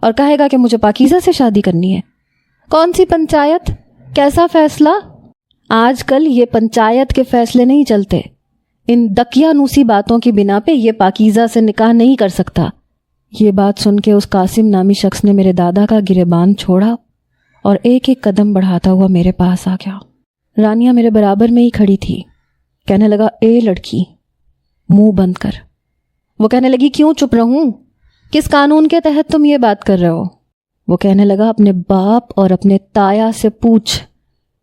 اور کہے گا کہ مجھے پاکیزہ سے شادی کرنی ہے۔ کون سی پنچایت؟ کیسا فیصلہ؟ آج کل یہ پنچایت کے فیصلے نہیں چلتے، ان دقیانوسی باتوں کی بنا پہ یہ پاکیزہ سے نکاح نہیں کر سکتا۔ یہ بات سن کے اس قاسم نامی شخص نے میرے دادا کا گریبان چھوڑا اور ایک ایک قدم بڑھاتا ہوا میرے پاس آ گیا۔ رانیہ میرے برابر میں ہی کھڑی تھی۔ کہنے لگا، اے لڑکی، منہ بند کر۔ وہ کہنے لگی، کیوں چپ رہوں؟ کس قانون کے تحت تم یہ بات کر رہے ہو؟ وہ کہنے لگا، اپنے باپ اور اپنے تایا سے پوچھ،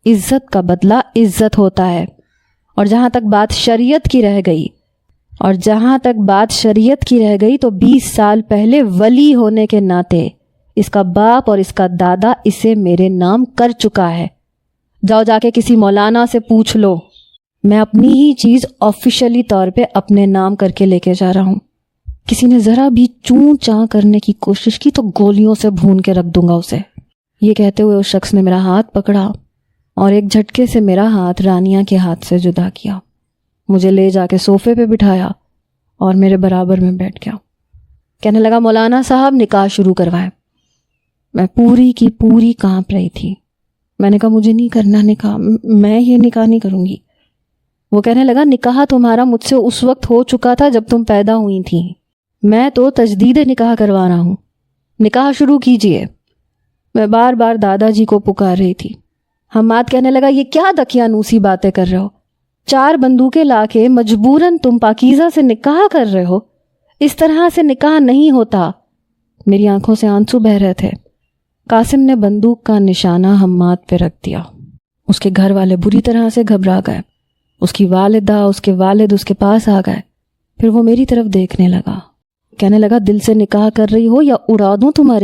عزت کا بدلہ عزت ہوتا ہے۔ اور جہاں تک بات شریعت کی رہ گئی تو 20 سال پہلے ولی ہونے کے ناطے اس کا باپ اور اس کا دادا اسے میرے نام کر چکا ہے۔ جاؤ جا کے کسی مولانا سے پوچھ لو۔ میں اپنی ہی چیز آفیشلی طور پہ اپنے نام کر کے لے کے جا رہا ہوں۔ کسی نے ذرا بھی چوں چاں کرنے کی کوشش کی تو گولیوں سے بھون کے رکھ دوں گا اسے۔ یہ کہتے ہوئے اس شخص نے میرا ہاتھ پکڑا اور ایک جھٹکے سے میرا ہاتھ رانیہ کے ہاتھ سے جدا کیا، مجھے لے جا کے صوفے پہ بٹھایا اور میرے برابر میں بیٹھ گیا۔ کہنے لگا، مولانا صاحب نکاح شروع کروائے۔ میں پوری کی پوری کانپ رہی تھی۔ میں نے کہا، مجھے نہیں کرنا نکاح، میں یہ نکاح نہیں کروں گی۔ وہ کہنے لگا، نکاح تمہارا مجھ سے اس وقت ہو چکا تھا جب تم پیدا ہوئی تھیں، میں تو تجدید نکاح کروا رہا ہوں، نکاح شروع کیجئے۔ میں بار بار دادا جی کو پکار رہی تھی۔ حماد کہنے لگا، یہ کیا دقیانوسی باتیں کر رہے ہو؟ 4 بندوقیں لا کے مجبوراً تم پاکیزہ سے نکاح کر رہے ہو؟ اس طرح سے نکاح نہیں ہوتا۔ میری آنکھوں سے آنسو بہہ رہے تھے۔ قاسم نے بندوق کا نشانہ حماد پہ رکھ دیا۔ اس کے گھر والے بری طرح سے گھبرا گئے۔ اس کی والدہ، اس کے والد اس کے پاس آ گئے۔ پھر وہ میری طرف دیکھنے لگا، کہنے لگا، دل سے نکاح کر رہی ہو یا اڑا دوں تمہارے